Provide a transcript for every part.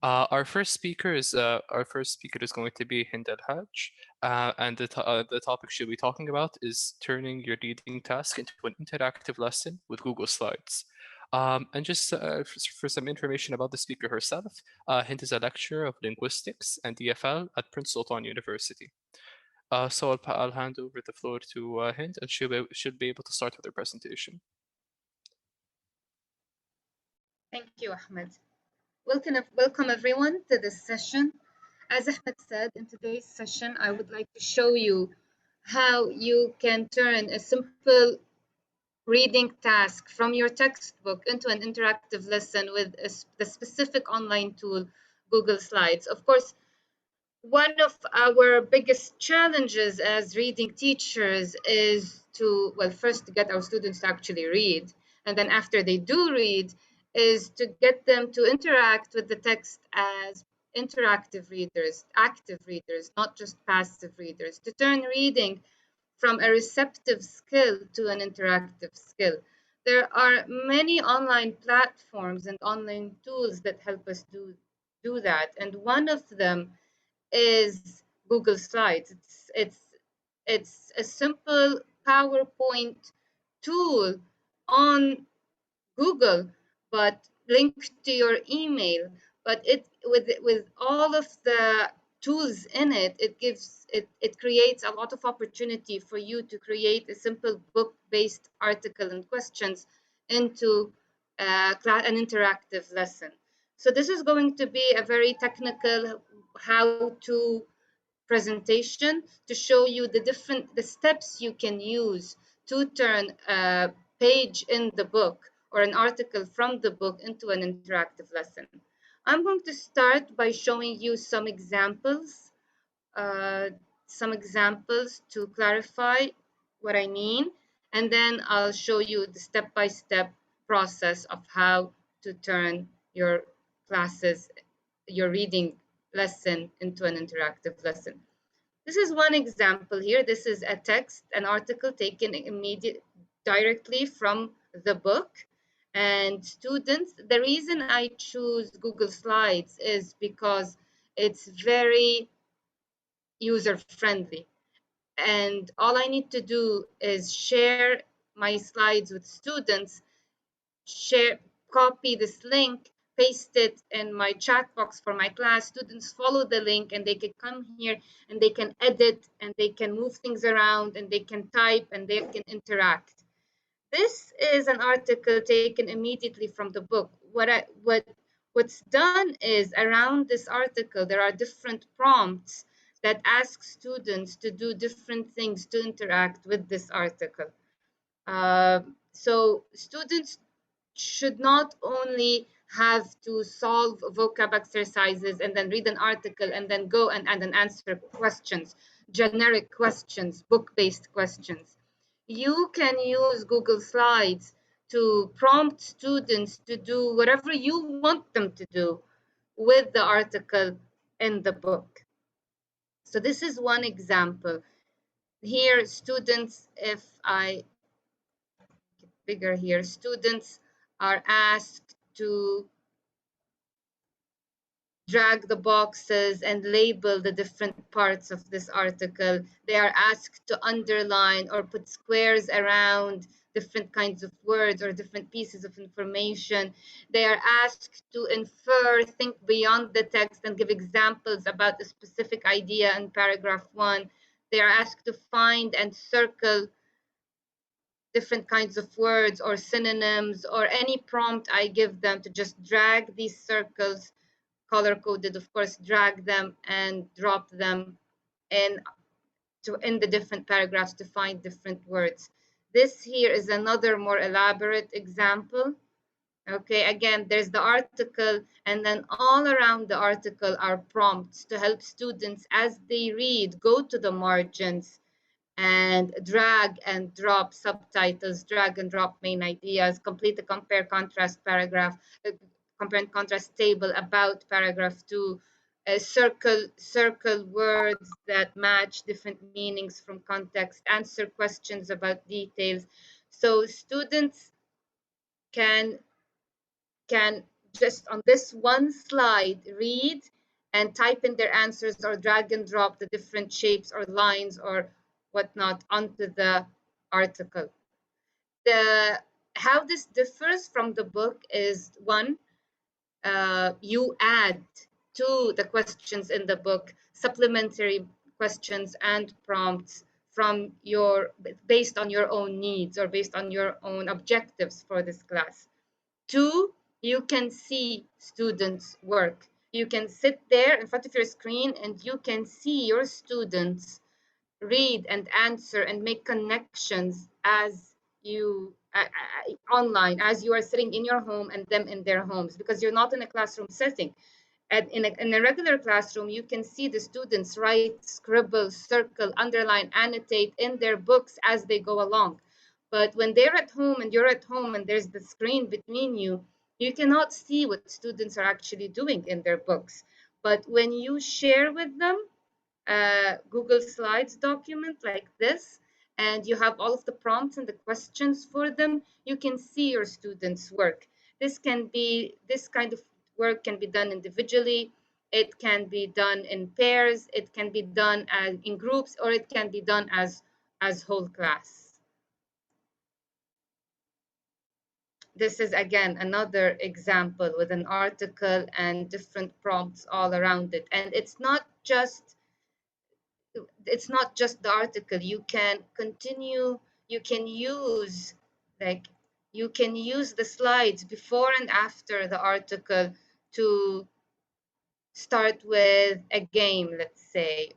Our first speaker is going to be Hind El Hajj, and the topic she'll be talking about is turning your reading task into an interactive lesson with Google Slides. And just for some information about the speaker herself, Hind is a lecturer of linguistics and DFL at Prince Sultan University. So I'll hand over the floor to Hind, and should be able to start with her presentation. Thank you, Ahmed. Welcome everyone to this session. As Ahmed said, in today's session, I would like to show you how you can turn a simple reading task from your textbook into an interactive lesson with the specific online tool, Google Slides. Of course, one of our biggest challenges as reading teachers is to, well, first to get our students to actually read, and then after they do read, is to get them to interact with the text as interactive readers, active readers, not just passive readers, to turn reading from a receptive skill to an interactive skill. There are many online platforms and online tools that help us do that, and one of them is Google Slides. It's a simple PowerPoint tool on Google, but linked to your email. But with all of the tools in it, it creates a lot of opportunity for you to create a simple book-based article and questions into an interactive lesson. So this is going to be a very technical how-to presentation to show you the steps you can use to turn a page in the book or an article from the book into an interactive lesson. I'm going to start by showing you some examples to clarify what I mean, and then I'll show you the step-by-step process of how to turn your reading lesson into an interactive lesson. This is one example here. This is a text, an article taken directly from the book. And students, the reason I choose Google Slides is because it's very user-friendly. And all I need to do is share my slides with students, copy this link, paste it in my chat box for my class. Students follow the link and they can come here and they can edit and they can move things around and they can type and they can interact. This is an article taken immediately from the book. What's done is around this article, there are different prompts that ask students to do different things to interact with this article. So students should not only have to solve vocab exercises and then read an article and then go and answer questions, generic questions, book-based questions. You can use Google Slides to prompt students to do whatever you want them to do with the article in the book. So this is one example. Here, students, if I get bigger here, students are asked to drag the boxes and label the different parts of this article. They are asked to underline or put squares around different kinds of words or different pieces of information. They are asked to infer, think beyond the text and give examples about a specific idea in paragraph 1. They are asked to find and circle different kinds of words or synonyms or any prompt I give them to just drag these circles, color-coded, of course, drag them and drop them in the different paragraphs to find different words. This here is another more elaborate example. Okay, again, there's the article, and then all around the article are prompts to help students as they read, go to the margins and drag and drop subtitles, drag and drop main ideas, complete the compare contrast paragraph, compare and contrast table about paragraph 2, circle words that match different meanings from context, answer questions about details. So students can just on this one slide read and type in their answers or drag and drop the different shapes or lines or whatnot onto the article. How this differs from the book is one, you add to the questions in the book supplementary questions and prompts from based on your own needs or based on your own objectives for this class. Two, you can see students' work. You can sit there in front of your screen and you can see your students read and answer and make connections as you online, as you are sitting in your home and them in their homes, because you're not in a classroom setting. And in a regular classroom, you can see the students write, scribble, circle, underline, annotate in their books as they go along. But when they're at home and you're at home and there's the screen between you, you cannot see what students are actually doing in their books. But when you share with them Google Slides document like this, and you have all of the prompts and the questions for them, you can see your students' work. This kind of work can be done individually, it can be done in pairs, it can be done in groups, or it can be done as whole class. This is again another example with an article and different prompts all around it. And it's not just the article. You can continue, you can use the slides before and after the article to start with a game, let's say.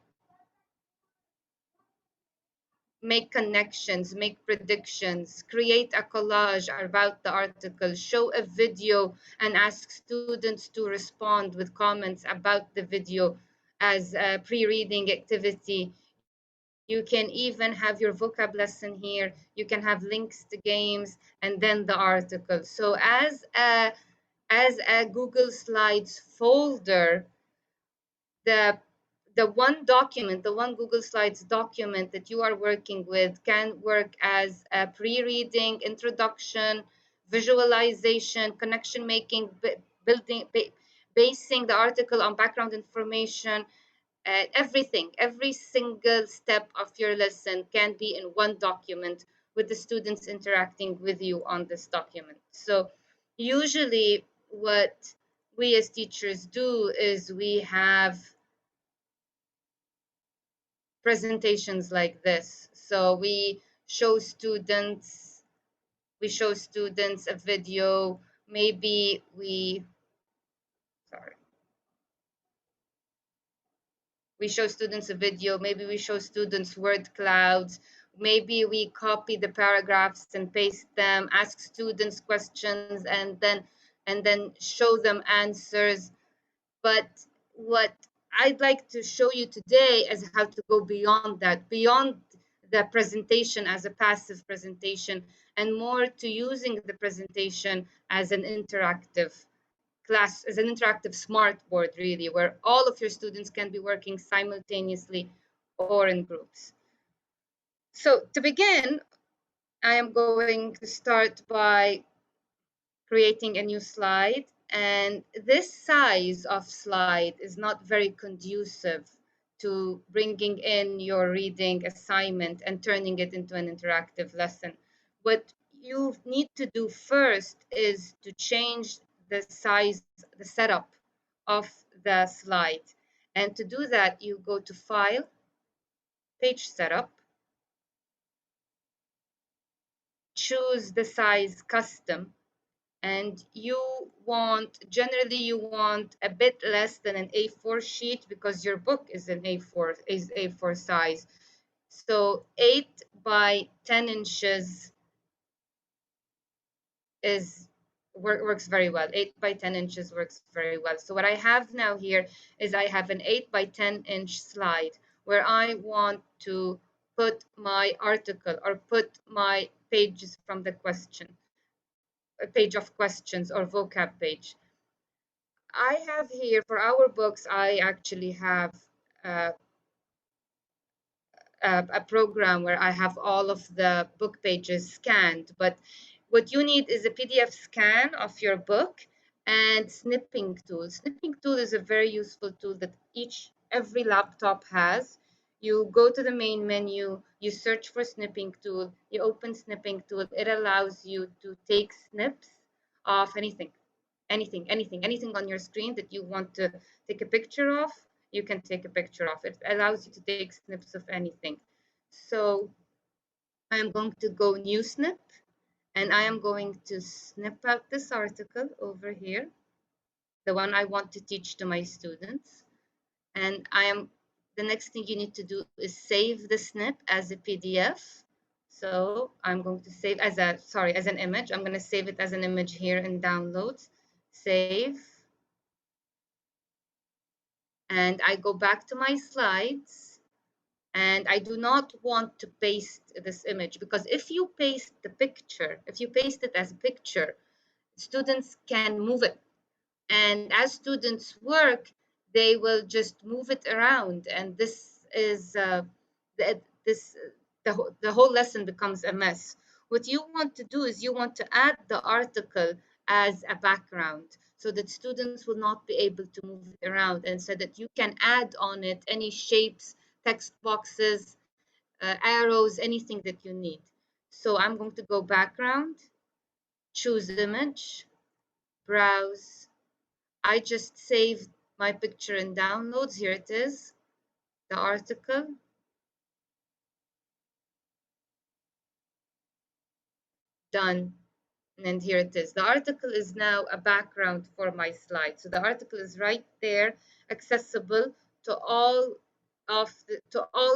Make connections, make predictions, create a collage about the article, show a video and ask students to respond with comments about the video as a pre-reading activity. You can even have your vocab lesson here. You can have links to games and then the article. So as a Google Slides folder, the one document, the one Google Slides document that you are working with can work as a pre-reading, introduction, visualization, connection making, building, basing the article on background information, everything, every single step of your lesson can be in one document with the students interacting with you on this document. So usually what we as teachers do is we have presentations like this. So we show students a video, maybe we show students a video, maybe we show students word clouds, maybe we copy the paragraphs and paste them, ask students questions, and then show them answers. But what I'd like to show you today is how to go beyond that, beyond the presentation as a passive presentation, and more to using the presentation as an interactive class, as an interactive smart board, really, where all of your students can be working simultaneously or in groups. So to begin, I am going to start by creating a new slide. And this size of slide is not very conducive to bringing in your reading assignment and turning it into an interactive lesson. What you need to do first is to change the size, the setup of the slide. And to do that, you go to File, Page Setup, choose the size Custom, and generally you want a bit less than an A4 sheet because your book is A4 size. So 8 by 10 inches works very well. 8 by 10 inches works very well. So what I have now here is I have an 8 by 10 inch slide where I want to put my article or put my pages from the question, a page of questions or vocab page. I have here for our books, I actually have a program where I have all of the book pages scanned, but what you need is a PDF scan of your book and Snipping Tool. Snipping Tool is a very useful tool that every laptop has. You go to the main menu, you search for Snipping Tool, you open Snipping Tool. It allows you to take snips of anything on your screen that you want to take a picture of. You can take a picture of it. It allows you to take snips of anything. So I'm going to go new snip, and I am going to snip out this article over here, the one I want to teach to my students. And the next thing you need to do is save the snip as a PDF. So I'm going to save as an image. I'm going to save it as an image here in downloads. Save. And I go back to my slides, and I do not want to paste this image, because if you paste it as a picture, students can move it. And as students work, they will just move it around. And this is the whole lesson becomes a mess. What you want to do is you want to add the article as a background so that students will not be able to move it around, and so that you can add on it any shapes, text boxes, arrows, anything that you need. So I'm going to go background, choose image, browse. I just saved my picture in downloads. Here it is, the article. Done. And here it is. The article is now a background for my slide. So the article is right there, accessible to all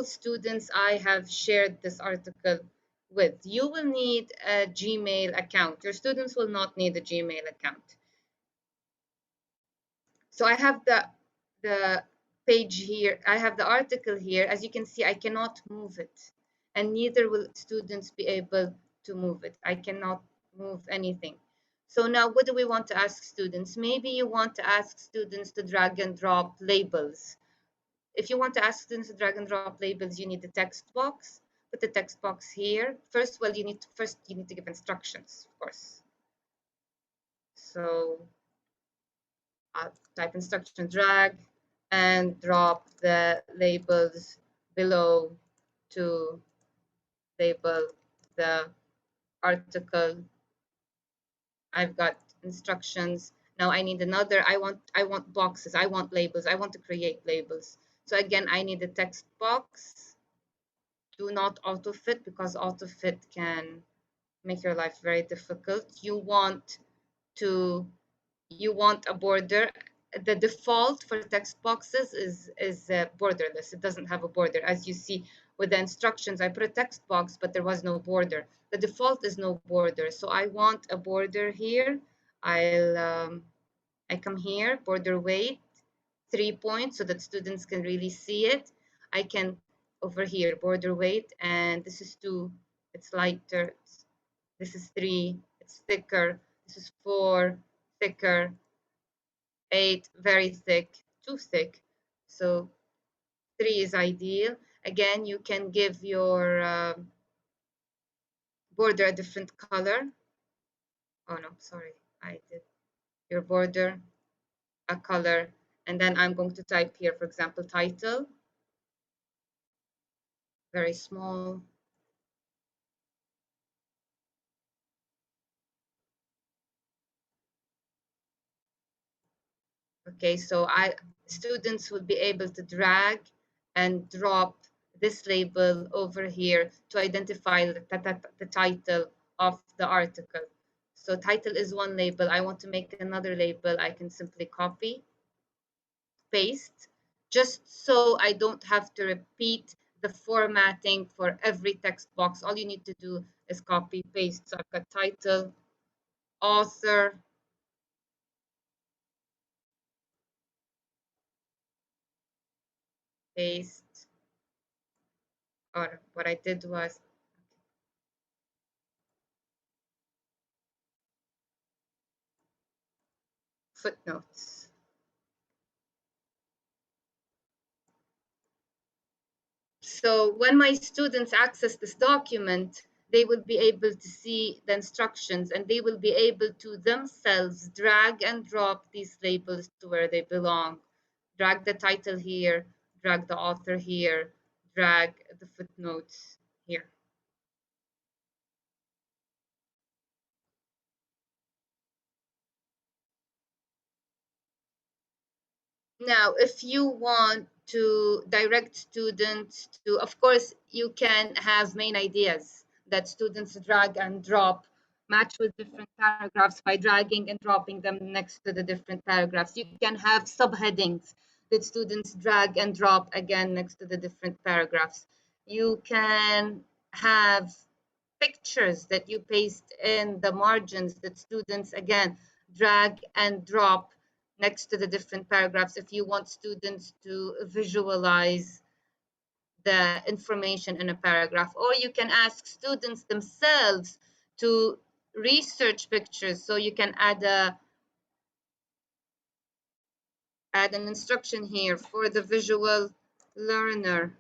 students I have shared this article with. You will need a Gmail account. Your students will not need a Gmail account. So I have the page here. I have the article here. As you can see, I cannot move it, and neither will students be able to move it. I cannot move anything. So now what do we want to ask students? Maybe you want to ask students to drag and drop labels. If you want to ask students to drag and drop labels, you need the text box. Put the text box here. First, well, you need to give instructions, of course. So type instruction, drag and drop the labels below to label the article. I've got instructions. Now I need another. I want boxes. I want labels. I want to create labels. So again, I need a text box. Do not autofit, because autofit can make your life very difficult. You want a border. The default for text boxes is borderless. It doesn't have a border. As you see with the instructions, I put a text box, but there was no border. The default is no border. So I want a border here. I come here, border weight, 3 points, so that students can really see it. I can over here, border weight, and this is 2, it's lighter. This is 3, it's thicker. This is 4, thicker. 8, very thick, too thick. So 3 is ideal. Again, you can give your border a different color. Oh no, sorry, I did your border a color. And then I'm going to type here, for example, title, very small. Okay, so students will be able to drag and drop this label over here to identify the title of the article. So title is one label. I want to make another label. I can simply copy, paste, just so I don't have to repeat the formatting for every text box. All you need to do is copy, paste. So I've got title, author, paste. Or what I did was footnotes. So when my students access this document, they will be able to see the instructions, and they will be able to themselves drag and drop these labels to where they belong. Drag the title here, drag the author here, drag the footnotes here. Now, if you want to direct students to, of course, you can have main ideas that students drag and drop, match with different paragraphs by dragging and dropping them next to the different paragraphs. You can have subheadings that students drag and drop again next to the different paragraphs. You can have pictures that you paste in the margins that students, again, drag and drop next to the different paragraphs if you want students to visualize the information in a paragraph. Or you can ask students themselves to research pictures. So you can add an instruction here for the visual learner.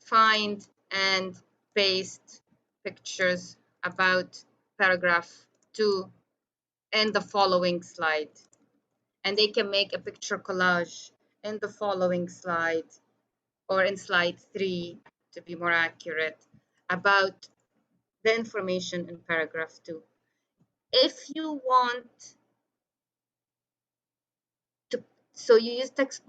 Find and paste pictures about paragraph 2 in the following slide. And they can make a picture collage in the following slide, or in slide 3 to be more accurate, about the information in paragraph 2. If you want to, so you use text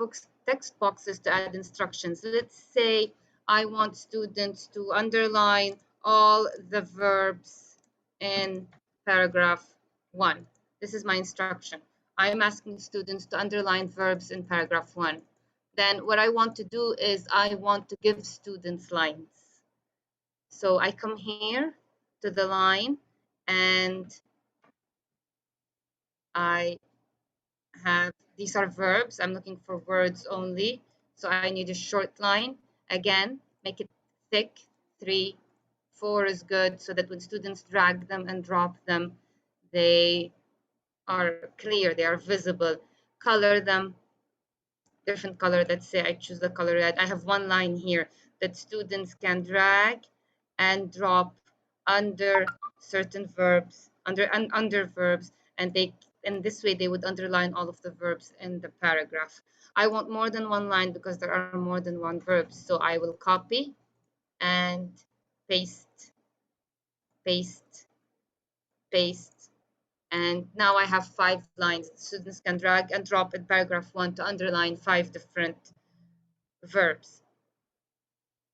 boxes to add instructions. Let's say I want students to underline all the verbs in paragraph 1. This is my instruction. I'm asking students to underline verbs in paragraph 1. Then what I want to do is I want to give students lines. So I come here to the line and I have, these are verbs. I'm looking for words only. So I need a short line. Again, make it thick. 3, 4 is good, so that when students drag them and drop them, they are clear, they are visible. Color them different color. Let's say I choose the color red. I have one line here that students can drag and drop under certain verbs, under verbs, and they, in this way they would underline all of the verbs in the paragraph. I want more than one line because there are more than one verb, so I will copy and paste, paste, paste, and now I have 5 lines. Students can drag and drop in paragraph 1 to underline 5 different verbs.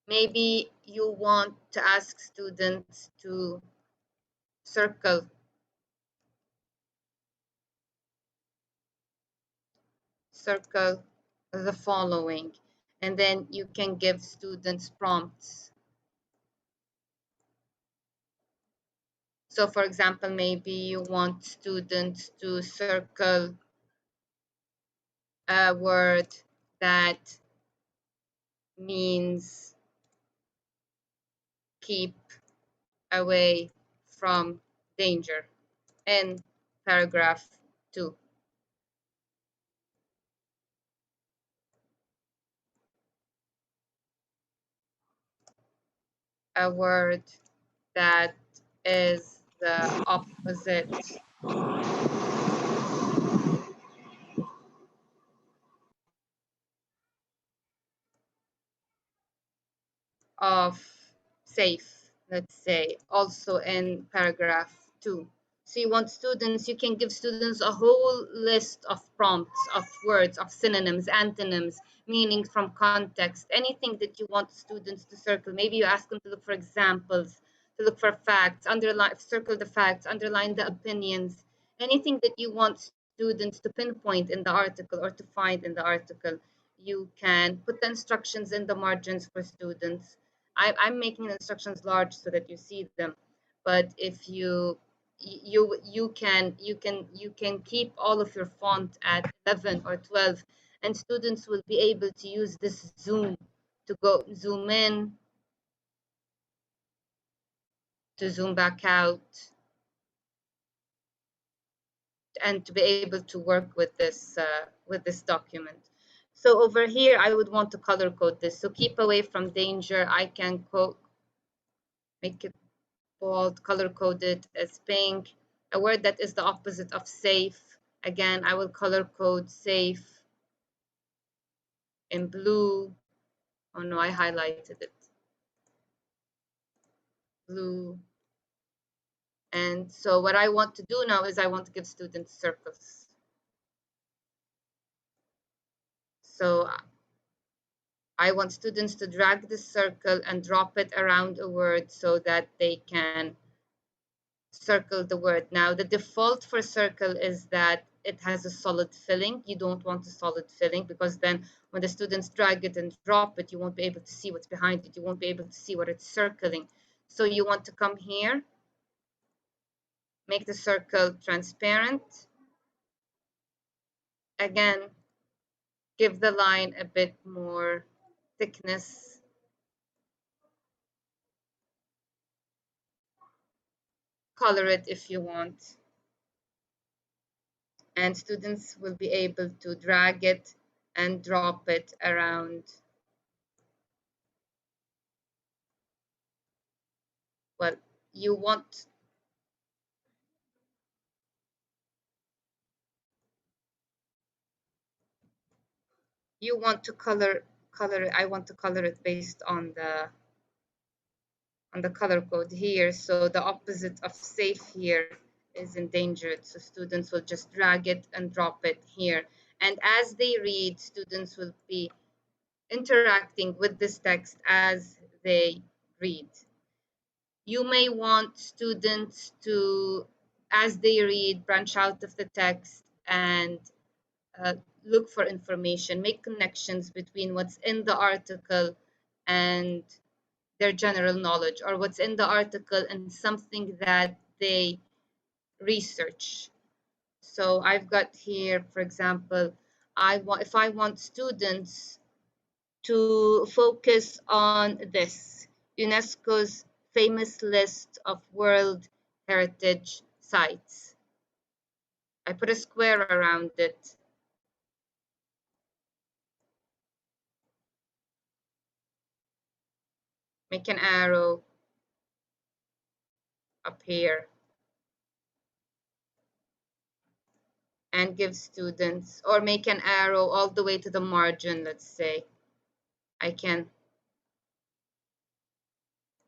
Maybe you want to ask students to circle the following, and then you can give students prompts. So for example, maybe you want students to circle a word that means keep away from danger in paragraph 2. A word that is the opposite of safe, let's say, also in paragraph 2. So you want students, you can give students a whole list of prompts, of words, of synonyms, antonyms, meanings from context, anything that you want students to circle. Maybe you ask them to look for examples, to look for facts, underline, circle the facts, underline the opinions, anything that you want students to pinpoint in the article or to find in the article. You can put the instructions in the margins for students. I'm making the instructions large so that you see them, but if you can keep all of your font at 11 or 12, and students will be able to use this zoom to go zoom in, to zoom back out, and to be able to work with this document. So over here, I would want to color code this. So keep away from danger. I can make it bold, color code it as pink. A word that is the opposite of safe. Again, I will color code safe in blue. Oh no, I highlighted it. Blue. And so what I want to do now is I want to give students circles. So I want students to drag the circle and drop it around a word so that they can circle the word. Now, the default for circle is that it has a solid filling. You don't want a solid filling because then when the students drag it and drop it, you won't be able to see what's behind it. You won't be able to see what it's circling. So you want to come here, make the circle transparent. Again, give the line a bit more thickness. Color it if you want. And students will be able to drag it and drop it around. Well, you want to color it. I want to color it based on the color code here. So the opposite of safe here is endangered. So students will just drag it and drop it here. And as they read, students will be interacting with this text as they read. You may want students to, as they read, branch out of the text and look for information, make connections between what's in the article and their general knowledge, or what's in the article and something that they research. So I've got here, for example, if I want students to focus on this, UNESCO's famous list of World Heritage Sites. I put a square around it. Make an arrow up here. And give students, or make an arrow all the way to the margin, let's say. I can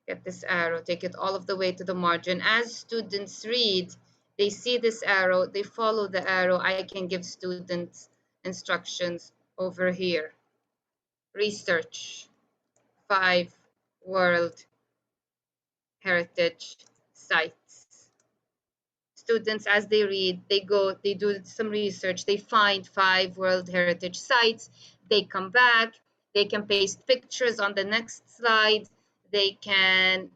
get this arrow, take it all of the way to the margin. As students read, they see this arrow, they follow the arrow. I can give students instructions over here. Research 5 World Heritage Sites. Students, as they read, they do some research, they find 5 World Heritage Sites, they come back, they can paste pictures on the next slide, they can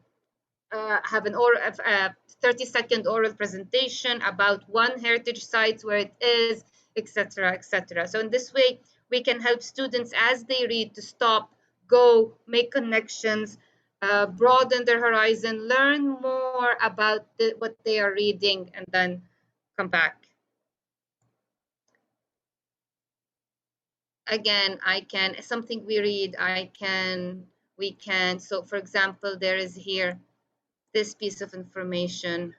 have an 30-second oral presentation about one heritage site, where it is, etc., etc. So in this way, we can help students as they read to stop, go, make connections, broaden their horizon, learn more about what they are reading, and then come back. Again, something we read, we can, so for example, there is here this piece of information.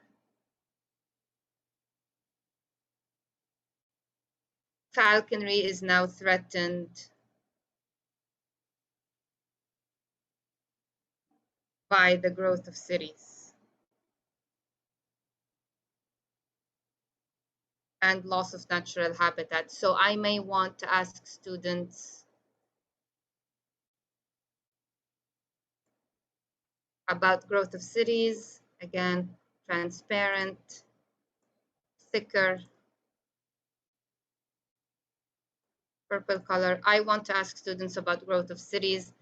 Falconry is now threatened by the growth of cities and loss of natural habitat. So I may want to ask students about growth of cities. Again, transparent, thicker, purple color. I want to ask students about growth of cities,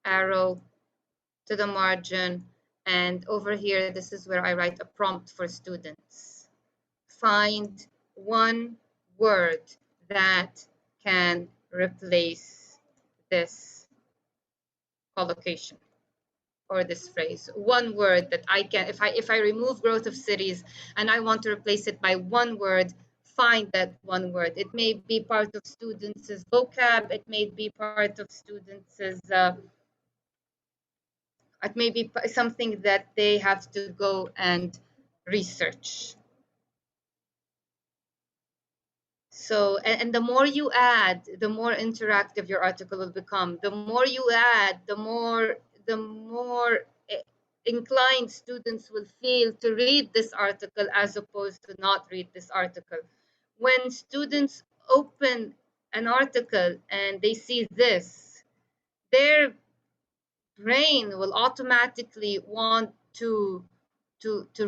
arrow to the margin, and over here, this is where I write a prompt for students. Find one word that can replace this collocation or this phrase. One word that I can, if I remove growth of cities and I want to replace it by one word, find that one word. It may be part of students' vocab. It may be part of students' it may be something that they have to go and research. So, and the more you add, the more interactive your article will become. The more you add, the more inclined students will feel to read this article as opposed to not read this article. When students open an article and they see this, their brain will automatically want to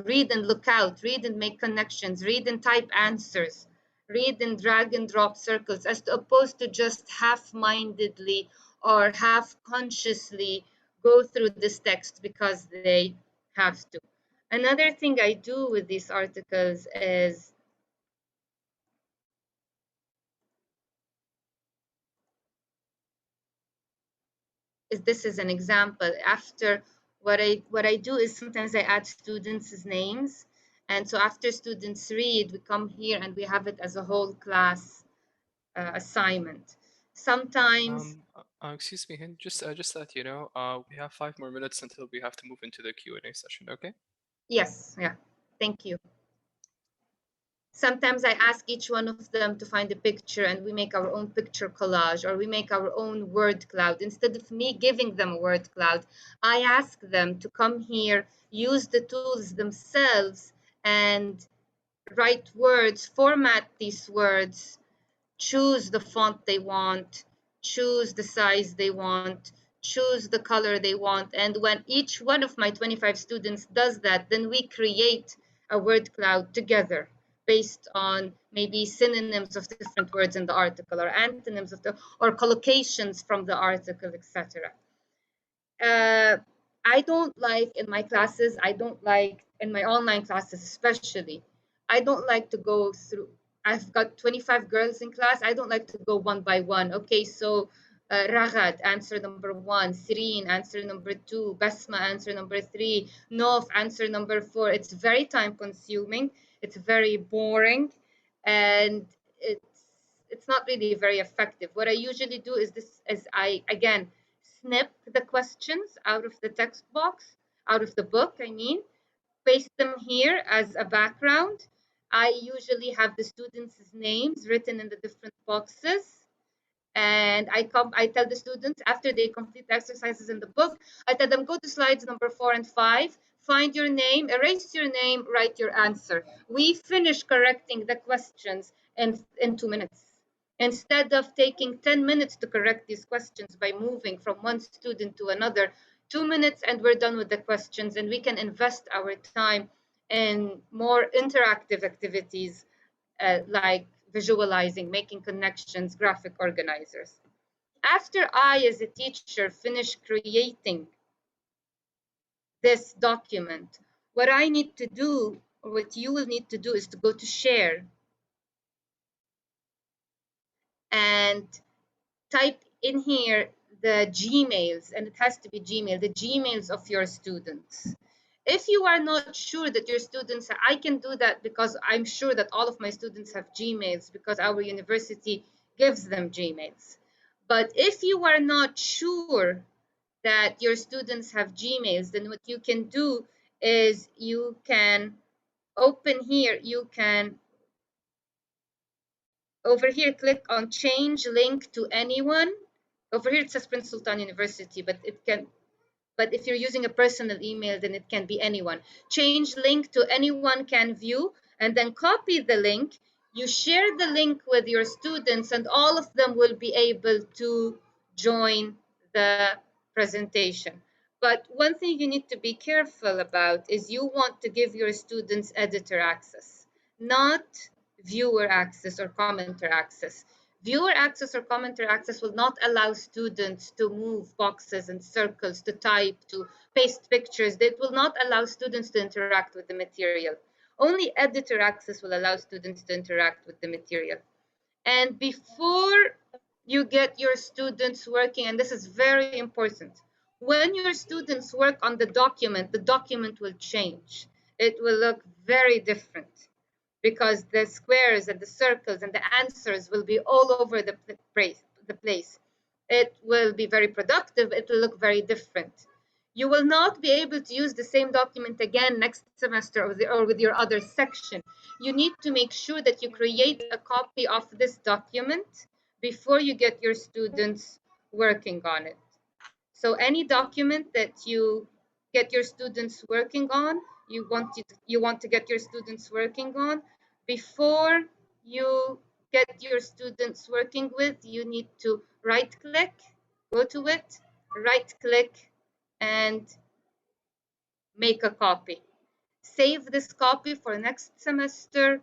read and look out, read and make connections, read and type answers, read and drag and drop circles, as opposed to just half-mindedly or half-consciously go through this text because they have to. Another thing I do with these articles is this is an example. After what I do is sometimes I add students' names, and so after students read, we come here and we have it as a whole class assignment. Sometimes Excuse me, Hind, just let you know, we have 5 more minutes until we have to move into the Q&A session, okay? yes, yeah, thank you. Sometimes I ask each one of them to find a picture and we make our own picture collage, or we make our own word cloud. Instead of me giving them a word cloud, I ask them to come here, use the tools themselves and write words, format these words, choose the font they want, choose the size they want, choose the color they want. And when each one of my 25 students does that, then we create a word cloud together based on maybe synonyms of different words in the article, or antonyms of or collocations from the article, etc. I don't like in my classes, I don't like in my online classes especially, I don't like to go through, I've got 25 girls in class, I don't like to go one by one. Okay, so Ragad, answer number 1, Sireen, answer number 2, Basma, answer number 3, Nof, answer number 4. It's very time consuming, it's very boring, and it's not really very effective. What I usually do is this, is I, again, snip the questions out of the text box, out of the book, I mean, paste them here as a background. I usually have the students' names written in the different boxes. And I tell the students after they complete the exercises in the book, I tell them, go to slides number 4 and 5, find your name, erase your name, write your answer. We finish correcting the questions in 2 minutes. Instead of taking 10 minutes to correct these questions by moving from one student to another, 2 minutes and we're done with the questions, and we can invest our time in more interactive activities like visualizing, making connections, graphic organizers. After I, as a teacher, finish creating this document, what I need to do, or what you will need to do, is to go to share and type in here the Gmails, and it has to be Gmail, the Gmails of your students. If you are not sure that your students, I can do that because I'm sure that all of my students have Gmails because our university gives them Gmails. But if you are not sure that your students have Gmails, then what you can do is you can open here, you can over here click on change link to anyone. Over here it says Prince Sultan University, but if you're using a personal email, then it can be anyone. Change link to anyone can view, and then copy the link. You share the link with your students, and all of them will be able to join the presentation. But one thing you need to be careful about is you want to give your students editor access, not viewer access or commenter access. Viewer access or commenter access will not allow students to move boxes and circles, to type, to paste pictures. It will not allow students to interact with the material. Only editor access will allow students to interact with the material. And before you get your students working, and this is very important, when your students work on the document will change. It will look very different. because the squares and the circles and the answers will be all over the place. It will be very productive. It will look very different. You will not be able to use the same document again next semester or with your other section. You need to make sure that you create a copy of this document before you get your students working on it. So any document that you get your students working on, you want to get your students working on, before you get your students working with, you need to right click, go to it, right click, and make a copy. Save this copy for next semester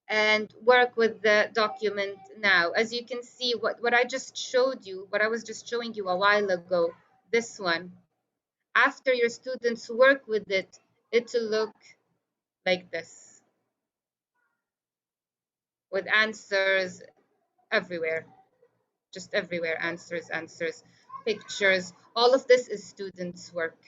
and work with the document now. As you can see, what I just showed you, what I was just showing you a while ago, this one, after your students work with it, it will look like this, with answers everywhere, just everywhere, answers, pictures. All of this is students' work.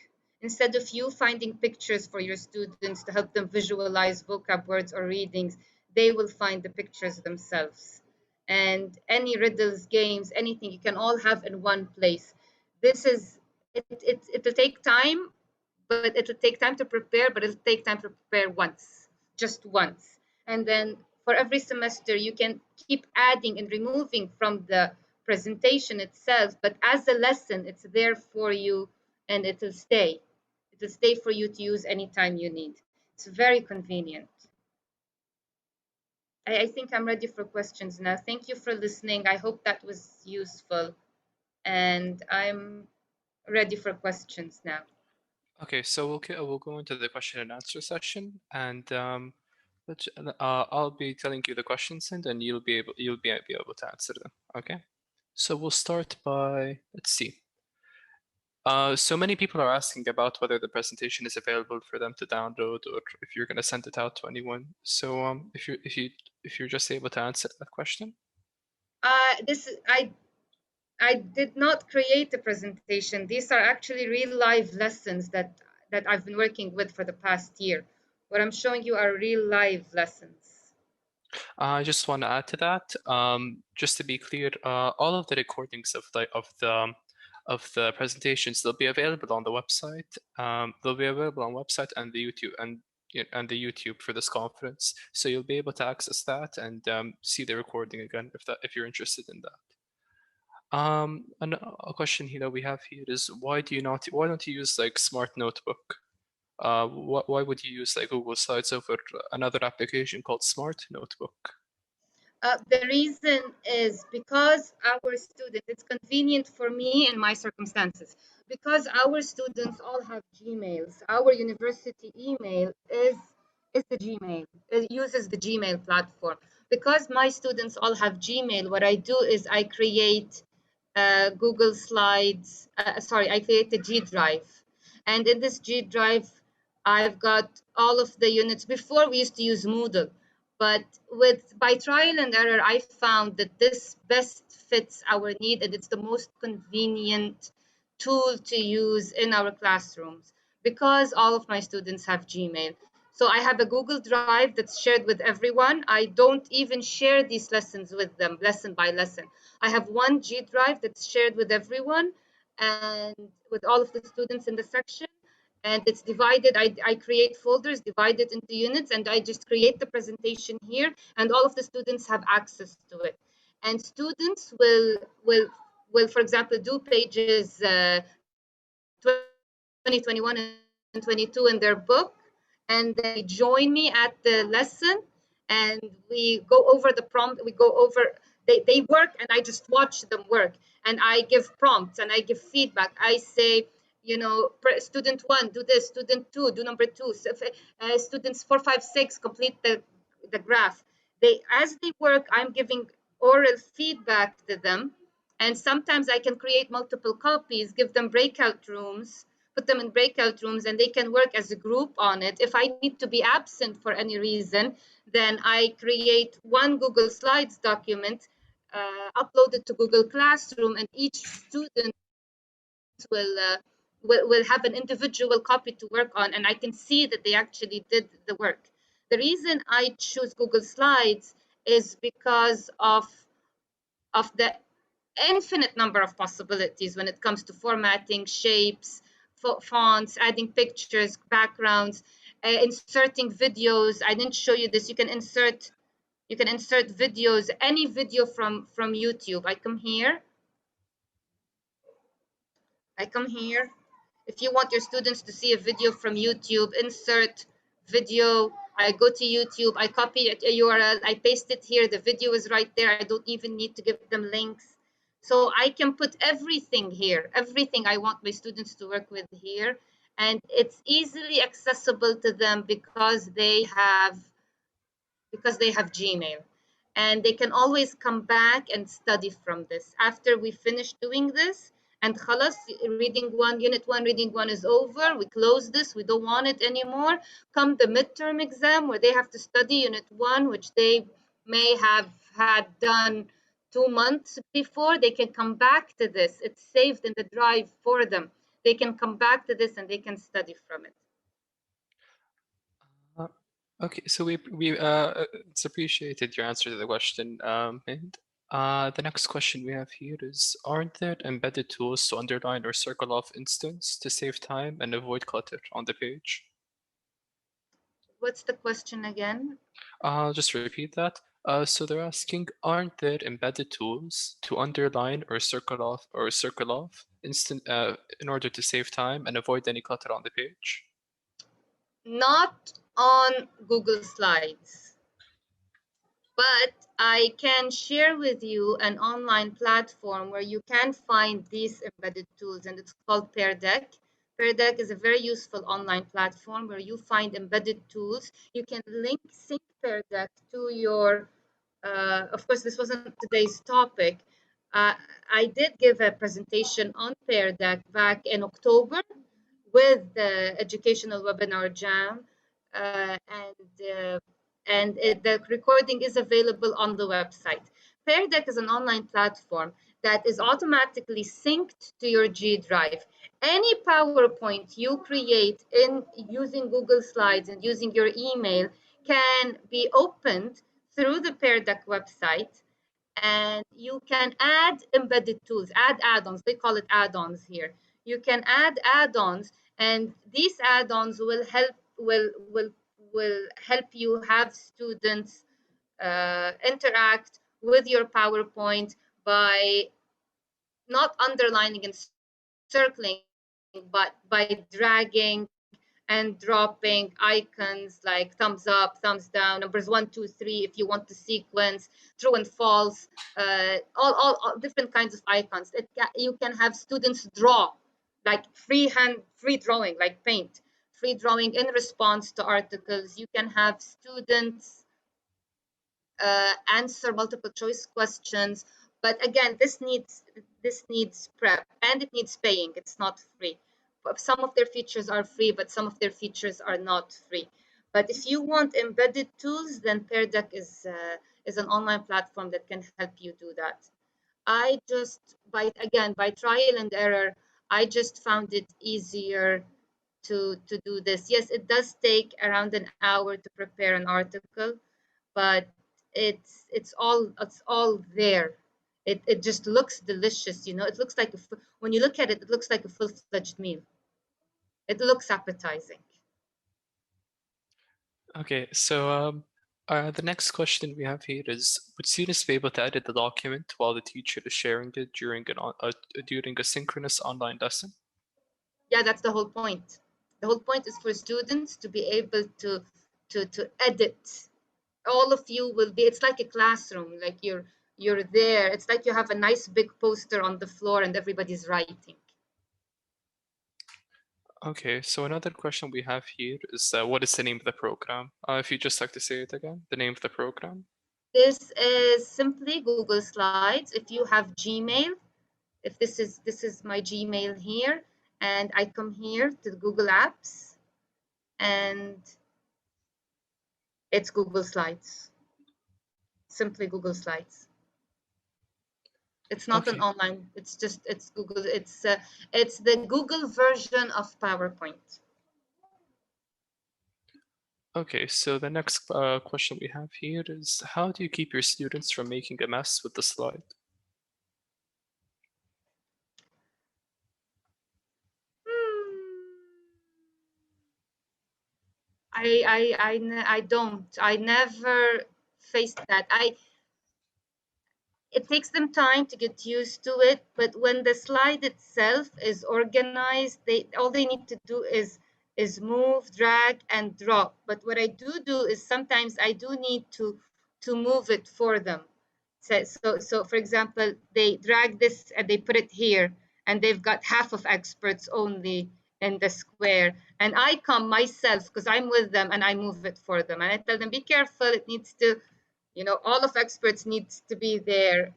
Instead of you finding pictures for your students to help them visualize vocab words or readings, they will find the pictures themselves. And any riddles, games, anything, you can all have in one place. This is, it'll take time, but it'll take time to prepare, but it'll take time to prepare once, just once. And then for every semester, you can keep adding and removing from the presentation itself, but as a lesson, it's there for you and it'll stay. It'll stay for you to use anytime you need. It's very convenient. I think I'm ready for questions now. Thank you for listening. I hope that was useful. And I'm ready for questions now. Okay, so we'll go into the question and answer session, and I'll be telling you the questions, and then you'll be able to answer them. Okay, so we'll start by, let's see. So many people are asking about whether the presentation is available for them to download, or if you're going to send it out to anyone. So if you're just able to answer that question. This I did not create a presentation. These are actually real live lessons that I've been working with for the past year. What I'm showing you are real live lessons. I just want to add to that, just to be clear, all of the recordings of the presentations, they'll be available on the website. They'll be available on website and the YouTube and the YouTube for this conference. So you'll be able to access that and see the recording again if you're interested in that. And a question here that we have here is why don't you use like Smart Notebook? Why would you use like Google Slides over another application called Smart Notebook? The reason is because our students, it's convenient for me in my circumstances, because our students all have Gmails. Our university email is the Gmail. It uses the Gmail platform. Because my students all have Gmail, what I do is I create Google Slides, I create a G drive. And in this G drive, I've got all of the units. Before we used to use Moodle, but by trial and error, I found that this best fits our need and it's the most convenient tool to use in our classrooms because all of my students have Gmail. So I have a Google Drive that's shared with everyone. I don't even share these lessons with them, lesson by lesson. I have one G Drive that's shared with everyone and with all of the students in the section. And it's divided. I create folders divided into units, and I just create the presentation here, and all of the students have access to it. And students will for example, do pages 20, 21, and 22 in their book, and they join me at the lesson, and we go over the prompt. We go over. They work, and I just watch them work, and I give prompts and I give feedback. I say, student one, do this. Student two, do number two. So students 4, 5, 6, complete the graph. As they work, I'm giving oral feedback to them, and sometimes I can create multiple copies, give them breakout rooms, put them in breakout rooms, and they can work as a group on it. If I need to be absent for any reason, then I create one Google Slides document, upload it to Google Classroom, and each student will, uh, will have an individual copy to work on, and I can see that they actually did the work. The reason I choose Google Slides is because of the infinite number of possibilities when it comes to formatting, shapes, fonts, adding pictures, backgrounds, inserting videos. I didn't show you this. You can insert videos, any video from YouTube. I come here. If you want your students to see a video from YouTube, insert video. I go to YouTube, I copy a URL, I paste it here. The video is right there. I don't even need to give them links. So I can put everything here, everything I want my students to work with here. And it's easily accessible to them because they have Gmail. And they can always come back and study from this. After we finish doing this, and khalas, unit one reading one is over, we close this, we don't want it anymore. Come the midterm exam where they have to study unit one, which they may have had done 2 months before, they can come back to this. It's saved in the drive for them. They can come back to this and they can study from it. Okay, so it's appreciated your answer to the question, Hind. The next question we have here is, aren't there embedded tools to underline or circle off instance to save time and avoid clutter on the page? What's the question again? I'll just repeat that. So they're asking, aren't there embedded tools to underline or circle off in order to save time and avoid any clutter on the page? Not on Google Slides, but I can share with you an online platform where you can find these embedded tools, and it's called Pear Deck. Pear Deck is a very useful online platform where you find embedded tools. You can sync Pear Deck to your, of course, this wasn't today's topic. I did give a presentation on Pear Deck back in October with the educational webinar jam, the recording is available on the website. Pear Deck is an online platform that is automatically synced to your G Drive. Any PowerPoint you create in using Google Slides and using your email can be opened through the Pear Deck website, and you can add embedded tools, add add-ons. They call it add-ons here. You can add add-ons, and these add-ons will help you have students interact with your PowerPoint by not underlining and circling, but by dragging and dropping icons like thumbs up, thumbs down, numbers 1, 2, 3, if you want to sequence, true and false, all different kinds of icons. You can have students draw, like free drawing, like paint, free drawing in response to articles. You can have students answer multiple choice questions. But again, this needs prep, and it needs paying. It's not free. Some of their features are free, but some of their features are not free. But if you want embedded tools, then Pear Deck is an online platform that can help you do that. I just, by trial and error, I just found it easier to do this. Yes, it does take around an hour to prepare an article, but it's all there. It just looks delicious, you know. It looks like when you look at it, it looks like a full-fledged meal. It looks appetizing. Okay, so the next question we have here is, would students be able to edit the document while the teacher is sharing it during a synchronous online lesson? Yeah, that's the whole point. The whole point is for students to be able to edit. All of you will be, it's like a classroom, like you're there. It's like you have a nice big poster on the floor and everybody's writing. Okay, so another question we have here is, what is the name of the program? If you'd just like to say it again, the name of the program. This is simply Google Slides. If you have Gmail, if this is my Gmail here, and I come here to Google Apps, and it's Google Slides. Simply Google Slides. It's not an online. It's Google. It's the Google version of PowerPoint. Okay, so the next question we have here is how do you keep your students from making a mess with the slide? I don't. I never faced that. It takes them time to get used to it, but when the slide itself is organized, all they need to do is move, drag, and drop. But what I do is sometimes I do need to move it for them. So for example, they drag this and they put it here, and they've got half of experts only in the square. And I come myself because I'm with them and I move it for them. And I tell them, be careful, it needs to, all of experts needs to be there.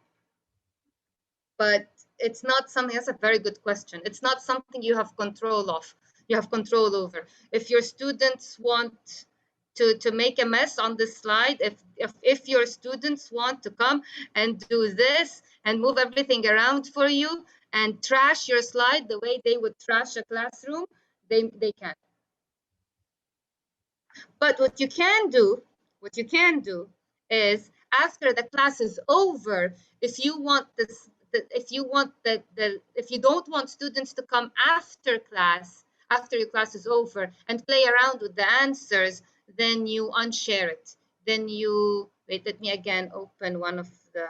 But it's not something, that's a very good question. It's not something you have control of, you have control over. If your students want to make a mess on this slide, if your students want to come and do this and move everything around for you and trash your slide the way they would trash a classroom, they can. But what you can do is after the class is over, if you want this, if you don't want students to come after class, after your class is over and play around with the answers, then you unshare it. Then you wait. Let me again open one of the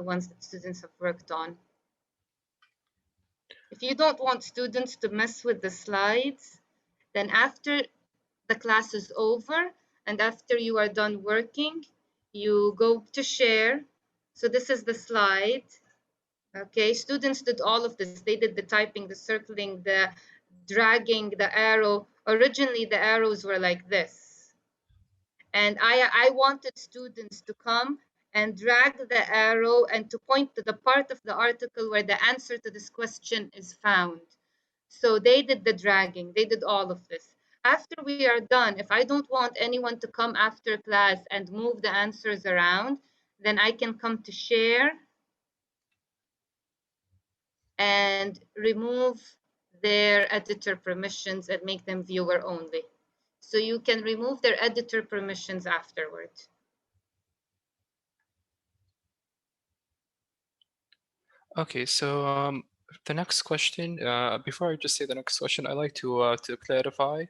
ones that students have worked on. If you don't want students to mess with the slides, then after the class is over and after you are done working, you go to share. So this is the slide. Okay, students did all of this. They did the typing, the circling, the dragging, the arrow. Originally, the arrows were like this. And I wanted students to come and drag the arrow and to point to the part of the article where the answer to this question is found. So they did the dragging, they did all of this. After we are done, if I don't want anyone to come after class and move the answers around, then I can come to share and remove their editor permissions and make them viewer only. So you can remove their editor permissions afterward. Okay, so the next question, before I just say the next question, I'd like to clarify.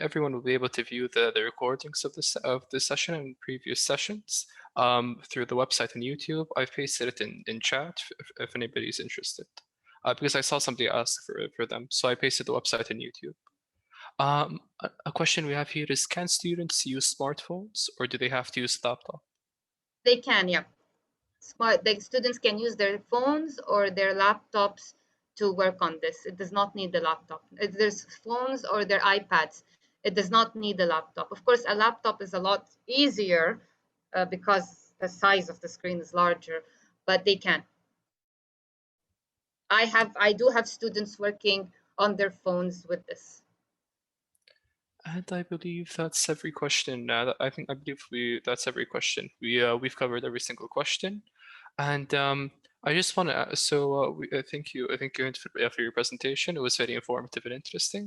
Everyone will be able to view the recordings of this session and previous sessions through the website and YouTube. I've pasted it in chat if anybody's interested, because I saw somebody ask for them, so I pasted the website and YouTube. A question we have here is: can students use smartphones, or do they have to use laptop? They can, yeah. The students can use their phones or their laptops to work on this. It does not need the laptop. There's phones or their iPads. It does not need the laptop. Of course, a laptop is a lot easier because the size of the screen is larger, but they can. I do have students working on their phones with this. And I believe that's every question. I believe that's every question. We've covered every single question, and I just want to. Thank you. I thank you for your presentation. It was very informative and interesting.